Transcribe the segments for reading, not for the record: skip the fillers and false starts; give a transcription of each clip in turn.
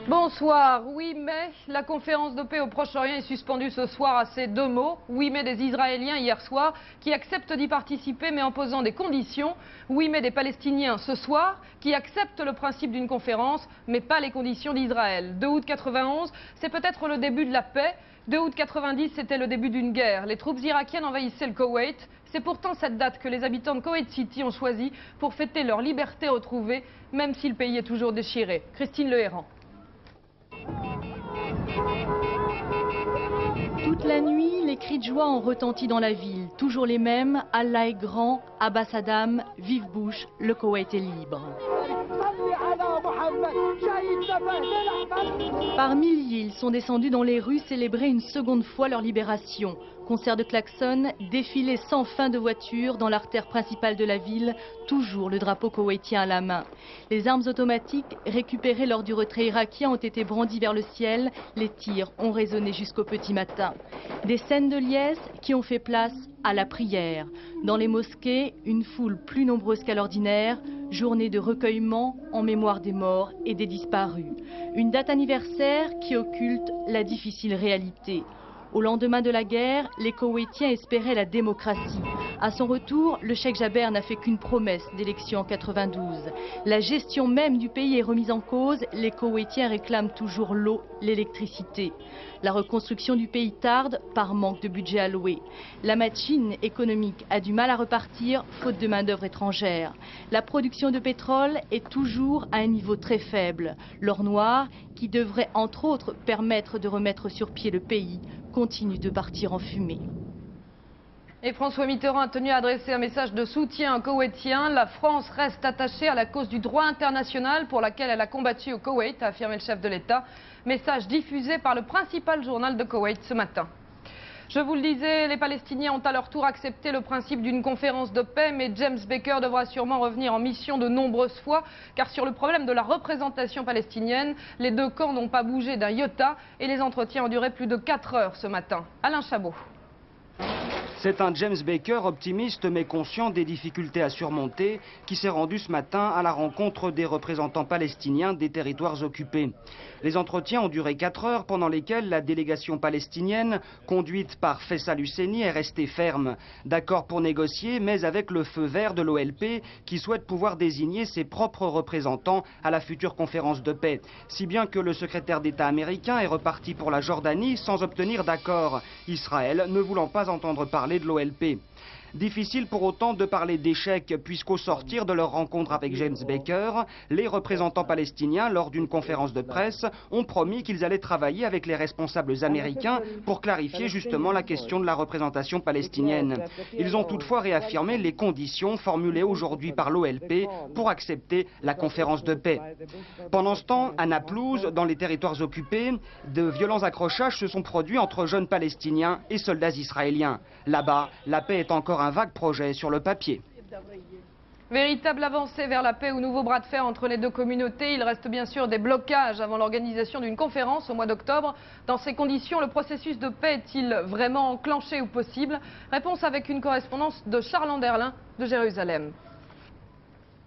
Bonsoir. Oui, mais la conférence de paix au Proche-Orient est suspendue ce soir à ces deux mots. Oui, mais des Israéliens hier soir qui acceptent d'y participer mais en posant des conditions. Oui, mais des Palestiniens ce soir qui acceptent le principe d'une conférence mais pas les conditions d'Israël. 2 août 91, c'est peut-être le début de la paix. 2 août 90, c'était le début d'une guerre. Les troupes irakiennes envahissaient le Koweït. C'est pourtant cette date que les habitants de Koweït City ont choisi pour fêter leur liberté retrouvée, même si le pays est toujours déchiré. Christine Lehéran. Toute la nuit, les cris de joie ont retenti dans la ville. Toujours les mêmes, Allah est grand, Abbas Adam, vive Bush, le Koweït est libre. Par milliers, ils sont descendus dans les rues célébrer une seconde fois leur libération. Concert de klaxons, défilé sans fin de voitures dans l'artère principale de la ville, toujours le drapeau koweïtien à la main. Les armes automatiques récupérées lors du retrait irakien ont été brandies vers le ciel, les tirs ont résonné jusqu'au petit matin. Des scènes de liesse qui ont fait place à la prière. Dans les mosquées, une foule plus nombreuse qu'à l'ordinaire, journée de recueillement en mémoire des morts et des disparus. Une date anniversaire qui occulte la difficile réalité. Au lendemain de la guerre, les Koweïtiens espéraient la démocratie. À son retour, le Cheikh Jaber n'a fait qu'une promesse d'élection en 92. La gestion même du pays est remise en cause. Les Koweïtiens réclament toujours l'eau, l'électricité. La reconstruction du pays tarde par manque de budget alloué. La machine économique a du mal à repartir, faute de main-d'œuvre étrangère. La production de pétrole est toujours à un niveau très faible. L'or noir, qui devrait entre autres permettre de remettre sur pied le pays, continue de partir en fumée. Et François Mitterrand a tenu à adresser un message de soutien aux Koweïtiens. La France reste attachée à la cause du droit international pour laquelle elle a combattu au Koweït, a affirmé le chef de l'État. Message diffusé par le principal journal de Koweït ce matin. Je vous le disais, les Palestiniens ont à leur tour accepté le principe d'une conférence de paix, mais James Baker devra sûrement revenir en mission de nombreuses fois, car sur le problème de la représentation palestinienne, les deux camps n'ont pas bougé d'un iota et les entretiens ont duré plus de 4 heures ce matin. Alain Chabot. C'est un James Baker optimiste mais conscient des difficultés à surmonter qui s'est rendu ce matin à la rencontre des représentants palestiniens des territoires occupés. Les entretiens ont duré 4 heures pendant lesquelles la délégation palestinienne, conduite par Faisal Husseini, est restée ferme. D'accord pour négocier, mais avec le feu vert de l'OLP qui souhaite pouvoir désigner ses propres représentants à la future conférence de paix. Si bien que le secrétaire d'État américain est reparti pour la Jordanie sans obtenir d'accord. Israël ne voulant pas entendre parler de l'OLP. Difficile pour autant de parler d'échec puisqu'au sortir de leur rencontre avec James Baker, les représentants palestiniens, lors d'une conférence de presse, ont promis qu'ils allaient travailler avec les responsables américains pour clarifier justement la question de la représentation palestinienne. Ils ont toutefois réaffirmé les conditions formulées aujourd'hui par l'OLP pour accepter la conférence de paix. Pendant ce temps, à Naplouse, dans les territoires occupés, de violents accrochages se sont produits entre jeunes palestiniens et soldats israéliens. Là-bas, la paix est encore un vague projet sur le papier. Véritable avancée vers la paix ou nouveau bras de fer entre les deux communautés. Il reste bien sûr des blocages avant l'organisation d'une conférence au mois d'octobre. Dans ces conditions, le processus de paix est-il vraiment enclenché ou possible? Réponse avec une correspondance de Charles Anderlin de Jérusalem.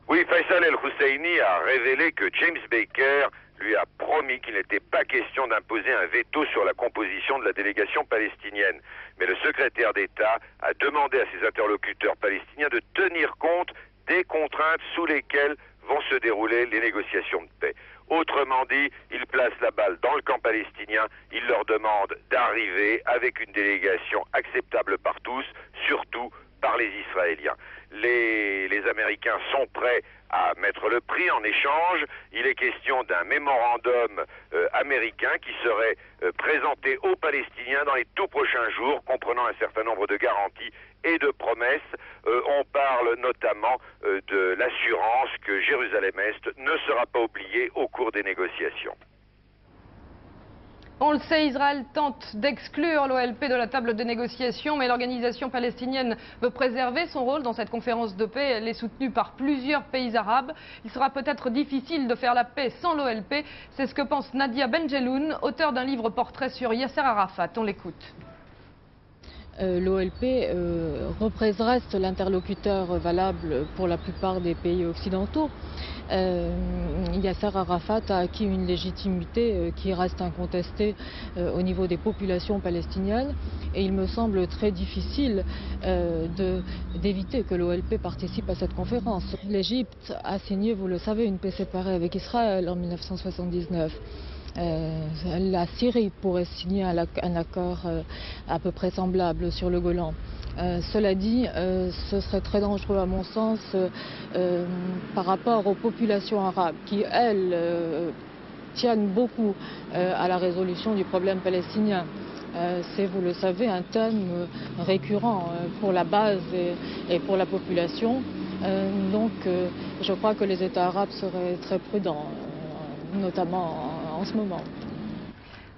Oui, Faisal El-Husseini a révélé que James Baker lui a promis qu'il n'était pas question d'imposer un veto sur la composition de la délégation palestinienne. Mais le secrétaire d'État a demandé à ses interlocuteurs palestiniens de tenir compte des contraintes sous lesquelles vont se dérouler les négociations de paix. Autrement dit, il place la balle dans le camp palestinien, il leur demande d'arriver avec une délégation acceptable par tous, surtout par les Israéliens. Les Américains sont prêts à mettre le prix en échange. Il est question d'un mémorandum américain qui serait présenté aux Palestiniens dans les tout prochains jours, comprenant un certain nombre de garanties et de promesses. On parle notamment de l'assurance que Jérusalem-Est ne sera pas oubliée au cours des négociations. On le sait, Israël tente d'exclure l'OLP de la table de négociation, mais l'organisation palestinienne veut préserver son rôle dans cette conférence de paix. Elle est soutenue par plusieurs pays arabes. Il sera peut-être difficile de faire la paix sans l'OLP. C'est ce que pense Nadia Benjeloun, auteur d'un livre portrait sur Yasser Arafat. On l'écoute. L'OLP reste l'interlocuteur valable pour la plupart des pays occidentaux. Yasser Arafat a acquis une légitimité qui reste incontestée au niveau des populations palestiniennes et il me semble très difficile d'éviter que l'OLP participe à cette conférence. L'Égypte a signé, vous le savez, une paix séparée avec Israël en 1979. La Syrie pourrait signer un accord à peu près semblable sur le Golan. Cela dit, ce serait très dangereux à mon sens par rapport aux populations arabes qui, elles, tiennent beaucoup à la résolution du problème palestinien. C'est, vous le savez, un thème récurrent pour la base et pour la population. Donc je crois que les États arabes seraient très prudents, notamment en ce moment.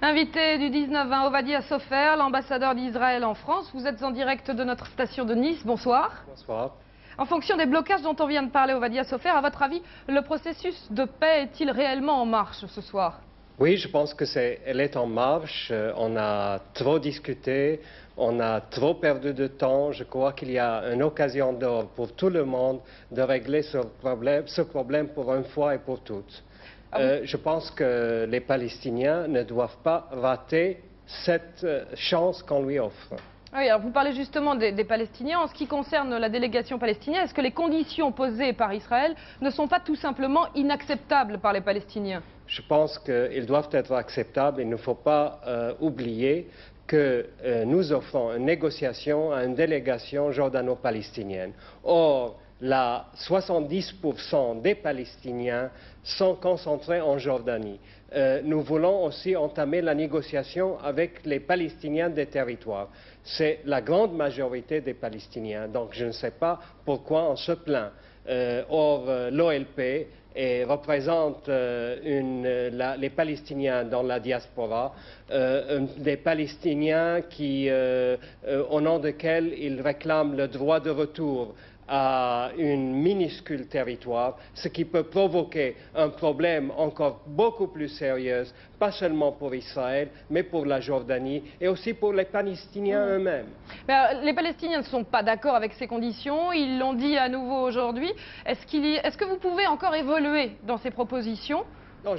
Invité du 19-20, Ovadia Sofer, l'ambassadeur d'Israël en France. Vous êtes en direct de notre station de Nice. Bonsoir. Bonsoir. En fonction des blocages dont on vient de parler, Ovadia Sofer, à votre avis, le processus de paix est-il réellement en marche ce soir? Oui, je pense qu'elle est en marche. On a trop discuté, on a trop perdu de temps. Je crois qu'il y a une occasion d'or pour tout le monde de régler ce problème pour une fois et pour toutes. Je pense que les Palestiniens ne doivent pas rater cette chance qu'on lui offre. Oui, alors vous parlez justement des Palestiniens. En ce qui concerne la délégation palestinienne, est-ce que les conditions posées par Israël ne sont pas tout simplement inacceptables par les Palestiniens? Je pense qu'ils doivent être acceptables. Il ne faut pas oublier que nous offrons une négociation à une délégation jordano-palestinienne. Or, 70% des Palestiniens sont concentrés en Jordanie. Nous voulons aussi entamer la négociation avec les Palestiniens des territoires. C'est la grande majorité des Palestiniens, donc je ne sais pas pourquoi on se plaint. Or, l'OLP représente les Palestiniens dans la diaspora, des Palestiniens au nom desquels ils réclament le droit de retour à un minuscule territoire, ce qui peut provoquer un problème encore beaucoup plus sérieux, pas seulement pour Israël, mais pour la Jordanie et aussi pour les Palestiniens eux-mêmes. Les Palestiniens ne sont pas d'accord avec ces conditions, ils l'ont dit à nouveau aujourd'hui. Est-ce que vous pouvez encore évoluer dans ces propositions? Non,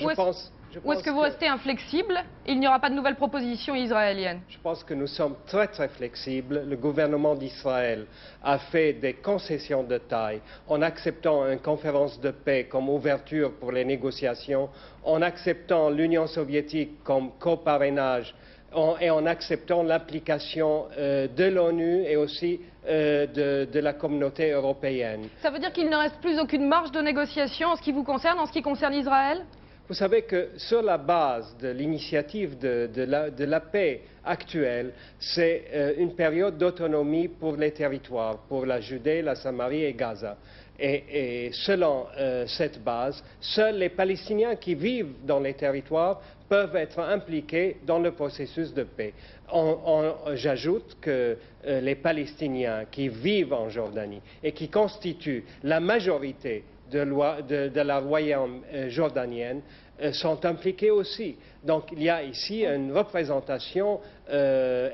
Ou est-ce que vous restez inflexible? Il n'y aura pas de nouvelles propositions israéliennes? Je pense que nous sommes très très flexibles. Le gouvernement d'Israël a fait des concessions de taille en acceptant une conférence de paix comme ouverture pour les négociations, en acceptant l'Union soviétique comme coparrainage et en acceptant l'application de l'ONU et aussi de la communauté européenne. Ça veut dire qu'il ne reste plus aucune marge de négociation en ce qui vous concerne, en ce qui concerne Israël? Vous savez que sur la base de l'initiative de la paix actuelle, c'est une période d'autonomie pour les territoires, pour la Judée, la Samarie et Gaza. Et selon cette base, seuls les Palestiniens qui vivent dans les territoires peuvent être impliqués dans le processus de paix. J'ajoute que les Palestiniens qui vivent en Jordanie et qui constituent la majorité de la royaume jordanienne sont impliqués aussi. Donc il y a ici une représentation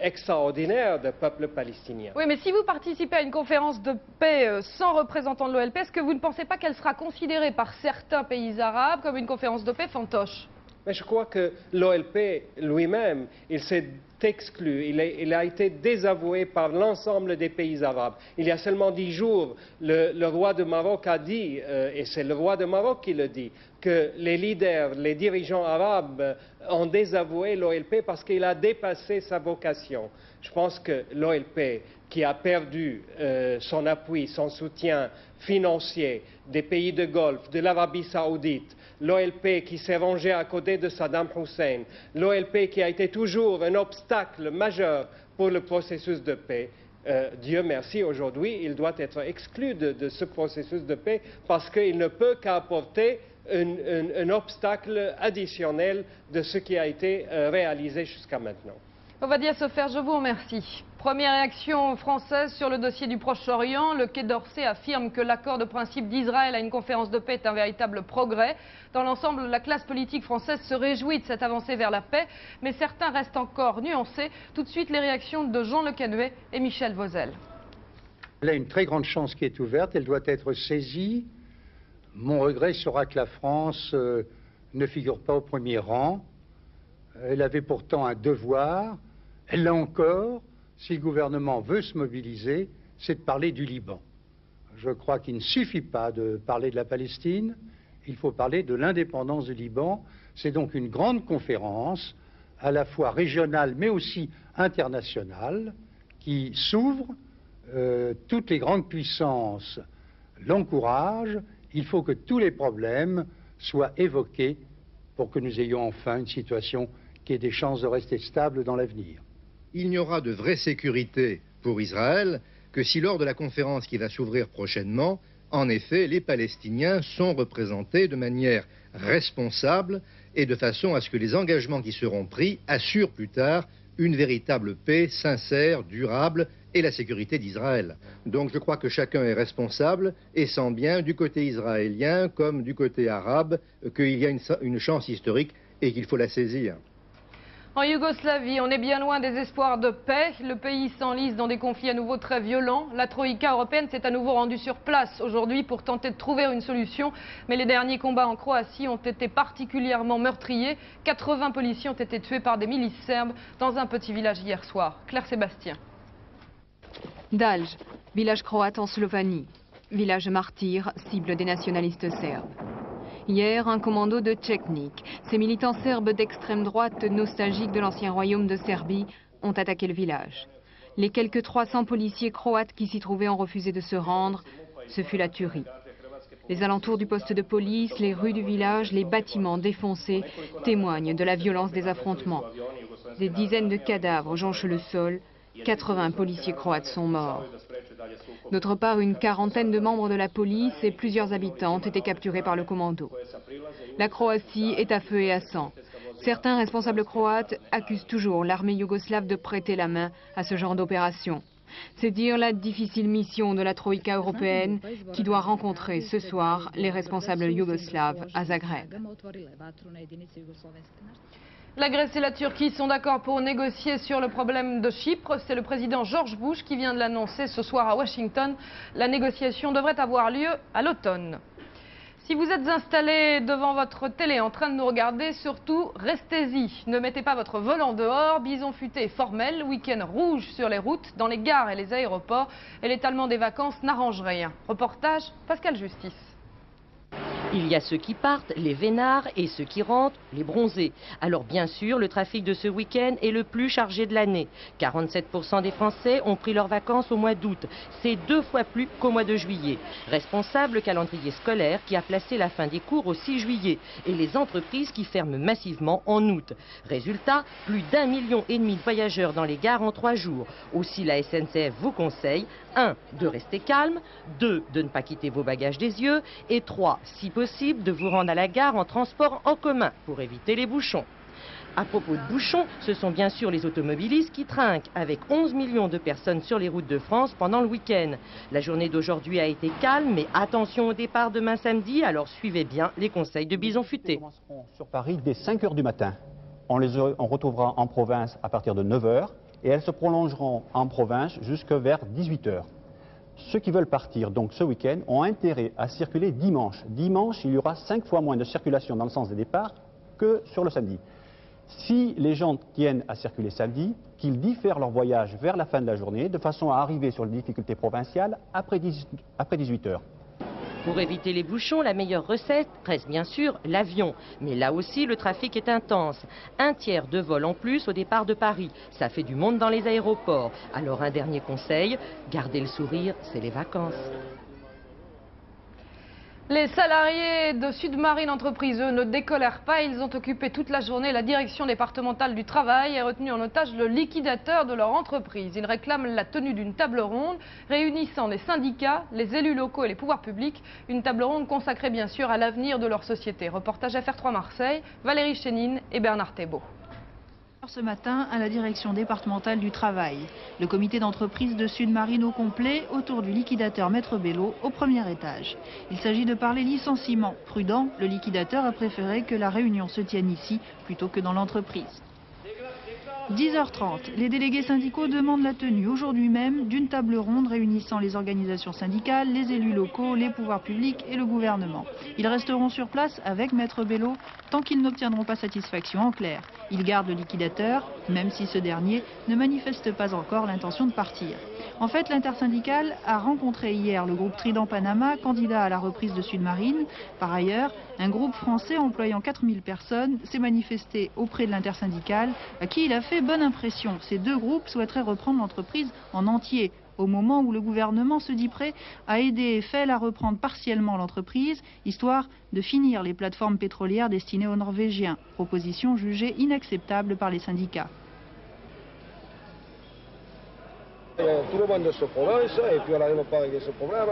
extraordinaire du peuple palestinien. Oui, mais si vous participez à une conférence de paix sans représentant de l'OLP, est-ce que vous ne pensez pas qu'elle sera considérée par certains pays arabes comme une conférence de paix fantoche? Mais je crois que l'OLP lui-même, il s'est exclu, il a été désavoué par l'ensemble des pays arabes. Il y a seulement 10 jours, le roi de Maroc a dit, et c'est le roi de Maroc qui le dit, que les leaders, les dirigeants arabes ont désavoué l'OLP parce qu'il a dépassé sa vocation. Je pense que l'OLP, qui a perdu son appui, son soutien financier des pays de Golfe, de l'Arabie saoudite, l'OLP qui s'est rangé à côté de Saddam Hussein, l'OLP qui a été toujours un obstacle majeur pour le processus de paix, Dieu merci, aujourd'hui, il doit être exclu de ce processus de paix parce qu'il ne peut qu'apporter un obstacle additionnel de ce qui a été réalisé jusqu'à maintenant. Ovadia Sofer, je vous remercie. Première réaction française sur le dossier du Proche-Orient. Le Quai d'Orsay affirme que l'accord de principe d'Israël à une conférence de paix est un véritable progrès. Dans l'ensemble, la classe politique française se réjouit de cette avancée vers la paix, mais certains restent encore nuancés. Tout de suite, les réactions de Jean Le Canuet et Michel Vauzel. Elle a une très grande chance qui est ouverte, elle doit être saisie. Mon regret sera que la France ne figure pas au premier rang. Elle avait pourtant un devoir. Elle l'a encore, si le gouvernement veut se mobiliser, c'est de parler du Liban. Je crois qu'il ne suffit pas de parler de la Palestine, il faut parler de l'indépendance du Liban. C'est donc une grande conférence, à la fois régionale mais aussi internationale, qui s'ouvre. Toutes les grandes puissances l'encouragent. Il faut que tous les problèmes soient évoqués pour que nous ayons enfin une situation qui ait des chances de rester stable dans l'avenir. Il n'y aura de vraie sécurité pour Israël que si lors de la conférence qui va s'ouvrir prochainement, en effet, les Palestiniens sont représentés de manière responsable et de façon à ce que les engagements qui seront pris assurent plus tard une véritable paix sincère, durable et la sécurité d'Israël. Donc je crois que chacun est responsable et sent bien du côté israélien comme du côté arabe qu'il y a une chance historique et qu'il faut la saisir. En Yougoslavie, on est bien loin des espoirs de paix. Le pays s'enlise dans des conflits à nouveau très violents. La Troïka européenne s'est à nouveau rendue sur place aujourd'hui pour tenter de trouver une solution. Mais les derniers combats en Croatie ont été particulièrement meurtriers. 80 policiers ont été tués par des milices serbes dans un petit village hier soir. Claire Sébastien. Dalj, village croate en Slovénie. Village martyr, cible des nationalistes serbes. Hier, un commando de Četnik, ces militants serbes d'extrême droite nostalgiques de l'ancien royaume de Serbie, ont attaqué le village. Les quelques 300 policiers croates qui s'y trouvaient ont refusé de se rendre. Ce fut la tuerie. Les alentours du poste de police, les rues du village, les bâtiments défoncés témoignent de la violence des affrontements. Des dizaines de cadavres jonchent le sol. 80 policiers croates sont morts. D'autre part, une quarantaine de membres de la police et plusieurs habitants ont été capturés par le commando. La Croatie est à feu et à sang. Certains responsables croates accusent toujours l'armée yougoslave de prêter la main à ce genre d'opération. C'est dire la difficile mission de la Troïka européenne qui doit rencontrer ce soir les responsables yougoslaves à Zagreb. La Grèce et la Turquie sont d'accord pour négocier sur le problème de Chypre. C'est le président George Bush qui vient de l'annoncer ce soir à Washington. La négociation devrait avoir lieu à l'automne. Si vous êtes installé devant votre télé en train de nous regarder, surtout restez-y. Ne mettez pas votre volant dehors. Bison futé formel, week-end rouge sur les routes, dans les gares et les aéroports. Et l'étalement des vacances n'arrange rien. Reportage Pascal Justice. Il y a ceux qui partent, les vénards, et ceux qui rentrent, les bronzés. Alors bien sûr, le trafic de ce week-end est le plus chargé de l'année. 47% des Français ont pris leurs vacances au mois d'août. C'est 2 fois plus qu'au mois de juillet. Responsable le calendrier scolaire qui a placé la fin des cours au 6 juillet et les entreprises qui ferment massivement en août. Résultat, plus d'1,5 million de voyageurs dans les gares en 3 jours. Aussi la SNCF vous conseille 1. de rester calme, 2. de ne pas quitter vos bagages des yeux et 3. si possible de vous rendre à la gare en transport en commun pour éviter les bouchons. À propos de bouchons, ce sont bien sûr les automobilistes qui trinquent avec 11 millions de personnes sur les routes de France pendant le week-end. La journée d'aujourd'hui a été calme, mais attention au départ demain samedi, alors suivez bien les conseils de Bison Futé. Nous commencerons sur Paris dès 5 h du matin. On retrouvera en province à partir de 9 h et elles se prolongeront en province jusque vers 18 h. Ceux qui veulent partir donc ce week-end ont intérêt à circuler dimanche. Dimanche, il y aura 5 fois moins de circulation dans le sens des départs que sur le samedi. Si les gens tiennent à circuler samedi, qu'ils diffèrent leur voyage vers la fin de la journée de façon à arriver sur les difficultés provinciales après 18 h. Pour éviter les bouchons, la meilleure recette reste bien sûr l'avion. Mais là aussi, le trafic est intense. 1/3 de vol en plus au départ de Paris. Ça fait du monde dans les aéroports. Alors un dernier conseil, gardez le sourire, c'est les vacances. Les salariés de Sud-Marine Entreprises, eux, ne décolèrent pas. Ils ont occupé toute la journée la direction départementale du travail et retenu en otage le liquidateur de leur entreprise. Ils réclament la tenue d'une table ronde réunissant les syndicats, les élus locaux et les pouvoirs publics. Une table ronde consacrée bien sûr à l'avenir de leur société. Reportage FR3 Marseille, Valérie Chénine et Bernard Thébault. Ce matin, à la direction départementale du travail. Le comité d'entreprise de Sud-Marine au complet autour du liquidateur Maître Bello au premier étage. Il s'agit de parler licenciement. Prudent, le liquidateur a préféré que la réunion se tienne ici plutôt que dans l'entreprise. 10h30, les délégués syndicaux demandent la tenue aujourd'hui même d'une table ronde réunissant les organisations syndicales, les élus locaux, les pouvoirs publics et le gouvernement. Ils resteront sur place avec Maître Bello tant qu'ils n'obtiendront pas satisfaction en clair. Ils gardent le liquidateur, même si ce dernier ne manifeste pas encore l'intention de partir. En fait, l'intersyndicale a rencontré hier le groupe Trident Panama, candidat à la reprise de Sud-Marine. Par ailleurs, un groupe français employant 4000 personnes s'est manifesté auprès de l'intersyndicale, à qui il a fait bonne impression. Ces deux groupes souhaiteraient reprendre l'entreprise en entier, au moment où le gouvernement se dit prêt à aider Eiffel à reprendre partiellement l'entreprise, histoire de finir les plateformes pétrolières destinées aux Norvégiens. Proposition jugée inacceptable par les syndicats. Tout le monde se prononce et puis on n'arrive pas à régler ce problème.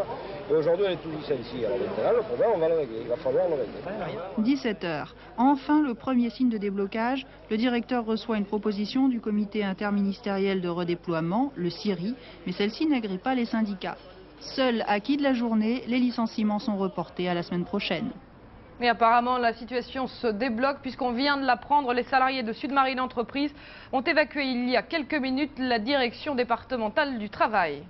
Et aujourd'hui on est tous licenciés. Alors maintenant le problème on va le régler, il va falloir le régler. 17h. Enfin le premier signe de déblocage, le directeur reçoit une proposition du comité interministériel de redéploiement, le CIRI, mais celle-ci n'agrée pas les syndicats. Seul acquis de la journée, les licenciements sont reportés à la semaine prochaine. Mais apparemment, la situation se débloque puisqu'on vient de l'apprendre. Les salariés de Sud-Marine Entreprises ont évacué il y a quelques minutes la direction départementale du travail.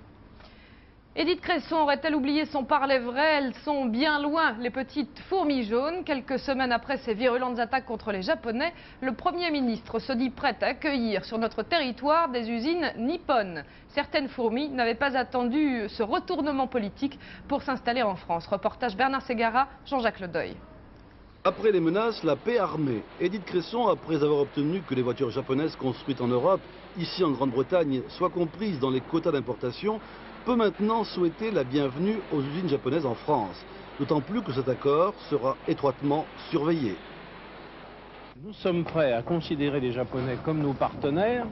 Édith Cresson aurait-elle oublié son parler vrai? Elles sont bien loin, les petites fourmis jaunes. Quelques semaines après ces virulentes attaques contre les Japonais, le Premier ministre se dit prêt à accueillir sur notre territoire des usines nippones. Certaines fourmis n'avaient pas attendu ce retournement politique pour s'installer en France. Reportage Bernard Ségara, Jean-Jacques Ledeuil. Après les menaces, la paix armée. Édith Cresson, après avoir obtenu que les voitures japonaises construites en Europe, ici en Grande-Bretagne, soient comprises dans les quotas d'importation, peut maintenant souhaiter la bienvenue aux usines japonaises en France. D'autant plus que cet accord sera étroitement surveillé. Nous sommes prêts à considérer les Japonais comme nos partenaires,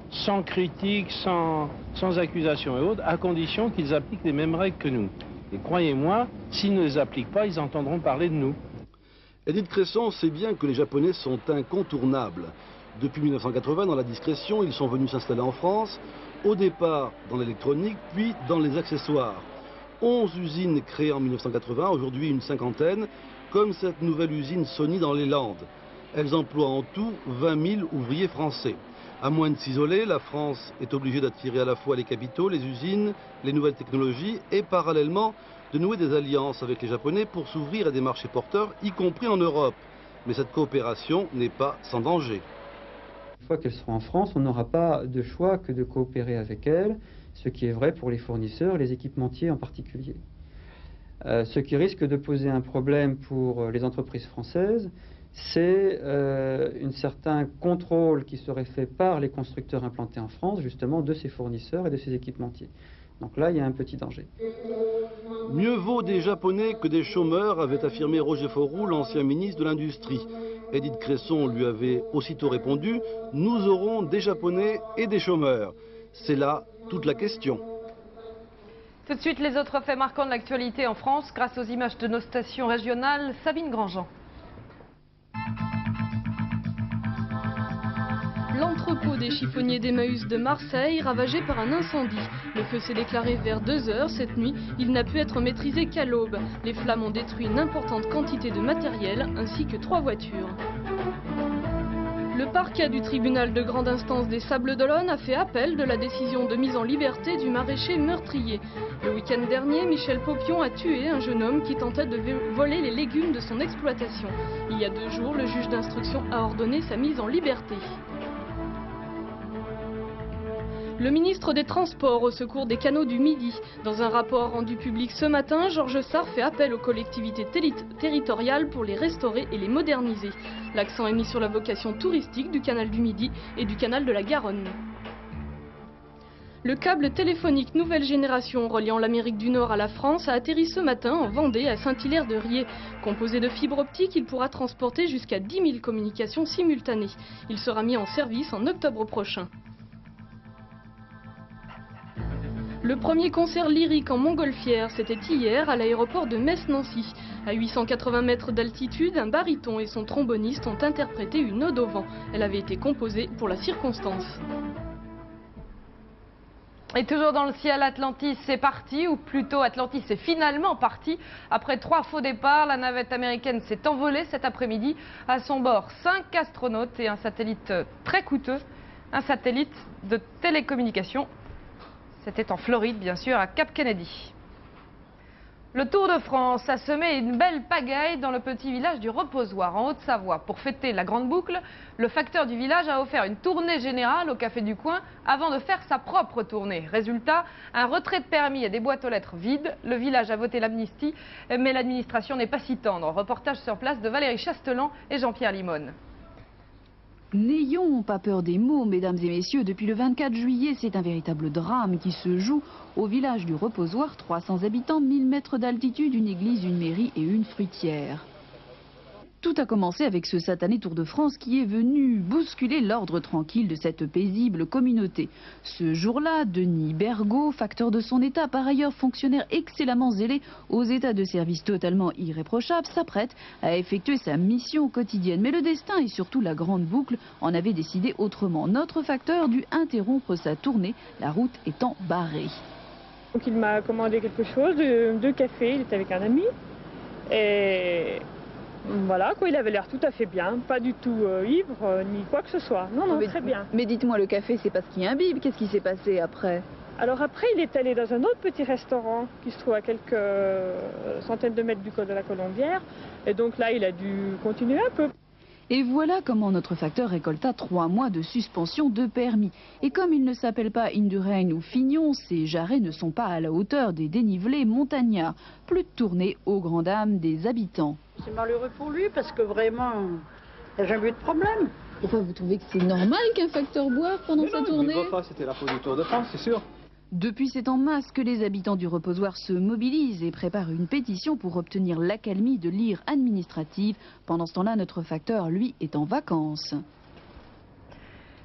sans critique, sans accusation et autres, à condition qu'ils appliquent les mêmes règles que nous. Et croyez-moi, s'ils ne les appliquent pas, ils entendront parler de nous. Édith Cresson sait bien que les Japonais sont incontournables. Depuis 1980, dans la discrétion, ils sont venus s'installer en France, au départ dans l'électronique, puis dans les accessoires. 11 usines créées en 1980, aujourd'hui une cinquantaine, comme cette nouvelle usine Sony dans les Landes. Elles emploient en tout 20 000 ouvriers français. À moins de s'isoler, la France est obligée d'attirer à la fois les capitaux, les usines, les nouvelles technologies et parallèlement de nouer des alliances avec les Japonais pour s'ouvrir à des marchés porteurs, y compris en Europe. Mais cette coopération n'est pas sans danger. Une fois qu'elles seront en France, on n'aura pas de choix que de coopérer avec elles, ce qui est vrai pour les fournisseurs, les équipementiers en particulier. Ce qui risque de poser un problème pour les entreprises françaises, c'est un certain contrôle qui serait fait par les constructeurs implantés en France, justement, de ces fournisseurs et de ces équipementiers. Donc là, il y a un petit danger. Mieux vaut des Japonais que des chômeurs, avait affirmé Roger Fauroux, l'ancien ministre de l'Industrie. Édith Cresson lui avait aussitôt répondu « Nous aurons des Japonais et des chômeurs ». C'est là toute la question. Tout de suite, les autres faits marquants de l'actualité en France, grâce aux images de nos stations régionales. Sabine Grandjean. L'entrepôt des chiffonniers d'Emmaüs de Marseille ravagé par un incendie. Le feu s'est déclaré vers 2 h cette nuit. Il n'a pu être maîtrisé qu'à l'aube. Les flammes ont détruit une importante quantité de matériel ainsi que 3 voitures. Le parquet du tribunal de grande instance des Sables-d'Olonne a fait appel de la décision de mise en liberté du maraîcher meurtrier. Le week-end dernier, Michel Popion a tué un jeune homme qui tentait de voler les légumes de son exploitation. Il y a 2 jours, le juge d'instruction a ordonné sa mise en liberté. Le ministre des Transports au secours des canaux du Midi. Dans un rapport rendu public ce matin, Georges Sarr fait appel aux collectivités territoriales pour les restaurer et les moderniser. L'accent est mis sur la vocation touristique du canal du Midi et du canal de la Garonne. Le câble téléphonique nouvelle génération reliant l'Amérique du Nord à la France a atterri ce matin en Vendée à Saint-Hilaire-de-Riez. Composé de fibres optiques, il pourra transporter jusqu'à 10 000 communications simultanées. Il sera mis en service en octobre prochain. Le premier concert lyrique en montgolfière, c'était hier à l'aéroport de Metz-Nancy. À 880 mètres d'altitude, un baryton et son tromboniste ont interprété une ode au vent. Elle avait été composée pour la circonstance. Et toujours dans le ciel, Atlantis est parti, ou plutôt Atlantis est finalement parti. Après 3 faux départs, la navette américaine s'est envolée cet après-midi. À son bord, 5 astronautes et un satellite très coûteux, un satellite de télécommunication. C'était en Floride, bien sûr, à Cap Kennedy. Le Tour de France a semé une belle pagaille dans le petit village du Reposoir, en Haute-Savoie. Pour fêter la grande boucle, le facteur du village a offert une tournée générale au café du coin avant de faire sa propre tournée. Résultat, un retrait de permis et des boîtes aux lettres vides. Le village a voté l'amnistie, mais l'administration n'est pas si tendre. Reportage sur place de Valérie Chastelan et Jean-Pierre Limone. N'ayons pas peur des mots, mesdames et messieurs. Depuis le 24 juillet, c'est un véritable drame qui se joue au village du Reposoir. 300 habitants, 1000 mètres d'altitude, une église, une mairie et une fruitière. Tout a commencé avec ce satané Tour de France qui est venu bousculer l'ordre tranquille de cette paisible communauté. Ce jour-là, Denis Bergot, facteur de son état, par ailleurs fonctionnaire excellemment zélé, aux états de service totalement irréprochables, s'apprête à effectuer sa mission quotidienne. Mais le destin et surtout la grande boucle en avaient décidé autrement. Notre facteur dut interrompre sa tournée, la route étant barrée. Donc il m'a commandé quelque chose, de café, il était avec un ami. Et voilà, quoi, il avait l'air tout à fait bien, pas du tout ivre, ni quoi que ce soit. Non, non, très bien. Mais dites-moi, le café, c'est parce qu'il imbibe. Qu'est-ce qui s'est passé après? Alors après, il est allé dans un autre petit restaurant qui se trouve à quelques centaines de mètres du col de la Colombière. Et donc là, il a dû continuer un peu. Et voilà comment notre facteur récolta 3 mois de suspension de permis. Et comme il ne s'appelle pas Indurain ou Fignon, ces jarrets ne sont pas à la hauteur des dénivelés montagnards. Plus de tournée aux grandes dames des habitants. C'est malheureux pour lui parce que vraiment, il n'y a jamais eu de problème. Pourquoi vous trouvez que c'est normal qu'un facteur boive pendant sa tournée? C'était la faute du Tour de France, c'est sûr. Depuis, c'est en masse que les habitants du Reposoir se mobilisent et préparent une pétition pour obtenir l'accalmie de l'IR administrative. Pendant ce temps-là, notre facteur, lui, est en vacances.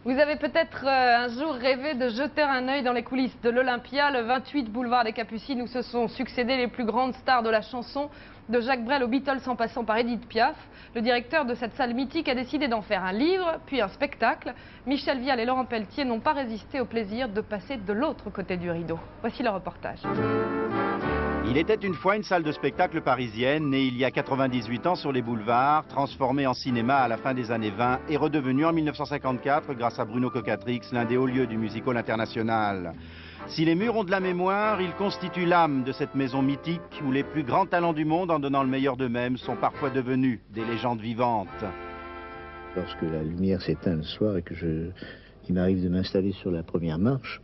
Vous avez peut-être un jour rêvé de jeter un œil dans les coulisses de l'Olympia, le 28 boulevard des Capucines, où se sont succédés les plus grandes stars de la chanson, de Jacques Brel aux Beatles en passant par Edith Piaf. Le directeur de cette salle mythique a décidé d'en faire un livre, puis un spectacle. Michel Vial et Laurent Pelletier n'ont pas résisté au plaisir de passer de l'autre côté du rideau. Voici le reportage. Il était une fois une salle de spectacle parisienne, née il y a 98 ans sur les boulevards, transformée en cinéma à la fin des années 20 et redevenue en 1954, grâce à Bruno Cocatrix, l'un des hauts lieux du music-hall international. Si les murs ont de la mémoire, ils constituent l'âme de cette maison mythique où les plus grands talents du monde, en donnant le meilleur d'eux-mêmes, sont parfois devenus des légendes vivantes. Lorsque la lumière s'éteint le soir et que il m'arrive de m'installer sur la première marche,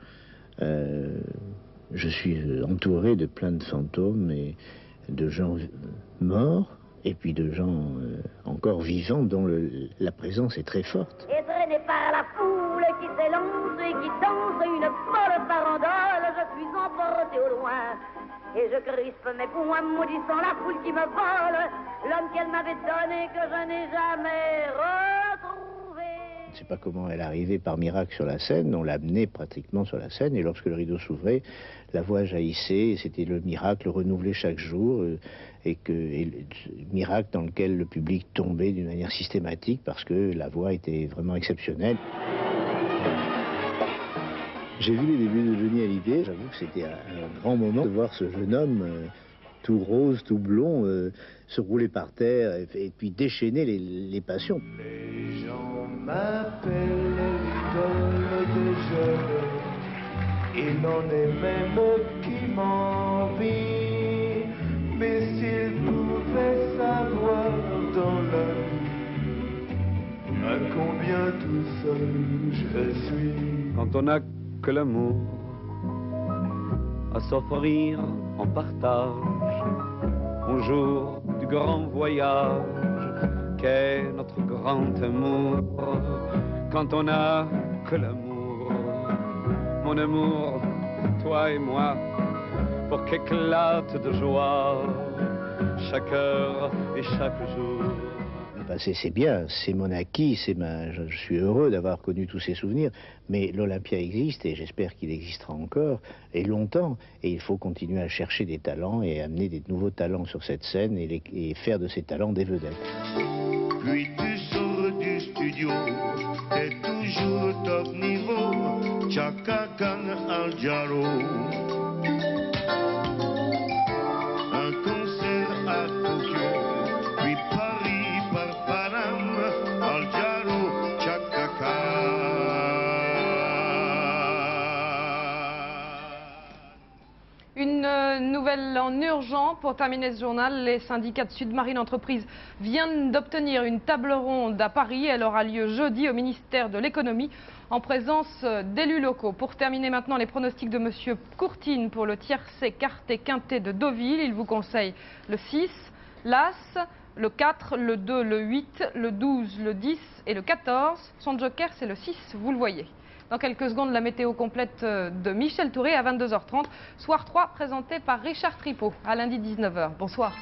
je suis entouré de plein de fantômes et de gens morts et puis de gens encore vivants dont la présence est très forte. Effréné par la foule qui s'élance et qui danse une folle farandole, je suis emporté au loin et je crispe mes poings maudissant la foule qui me vole, l'homme qu'elle m'avait donné que je n'ai jamais retrouvé. Je ne sais pas comment elle est arrivée par miracle sur la scène, on l'a amenée pratiquement sur la scène et lorsque le rideau s'ouvrait, la voix jaillissait et c'était le miracle renouvelé chaque jour et le miracle dans lequel le public tombait d'une manière systématique parce que la voix était vraiment exceptionnelle. J'ai vu les débuts de Johnny Hallyday, j'avoue que c'était un grand moment de voir ce jeune homme tout rose, tout blond, se rouler par terre et puis déchaîner les passions. Les gens m'appellent l'idole des jeunes, il n'en est même qui m'envie, mais s'ils pouvaient savoir dans la vie à combien tout seul je suis. Quand on n'a que l'amour à s'offrir en partage, au jour du grand voyage qu'est notre grand amour. Quand on n'a que l'amour, mon mon amour, toi et moi, pour qu'éclate de joie chaque heure et chaque jour. Ben c'est bien, c'est mon acquis, je suis heureux d'avoir connu tous ces souvenirs, mais l'Olympia existe et j'espère qu'il existera encore et longtemps. Et il faut continuer à chercher des talents et amener des nouveaux talents sur cette scène et faire de ces talents des vedettes. Puis tu sors du studio, t'es toujours top niveau, Chaka Khan Al Jarreau. Un concert à Tokyo, puis Paris par Paname, Al Jarreau, Chaka Khan. Une nouvelle en urgence pour terminer ce journal. Les syndicats de Sud-Marine Entreprises viennent d'obtenir une table ronde à Paris. Elle aura lieu jeudi au ministère de l'Économie en présence d'élus locaux. Pour terminer maintenant, les pronostics de Monsieur Courtine pour le tiercé quarté quinté de Deauville. Il vous conseille le 6, l'As, le 4, le 2, le 8, le 12, le 10 et le 14. Son joker, c'est le 6, vous le voyez. Dans quelques secondes, la météo complète de Michel Touré à 22h30. Soir 3, présenté par Richard Tripot, à lundi 19h. Bonsoir.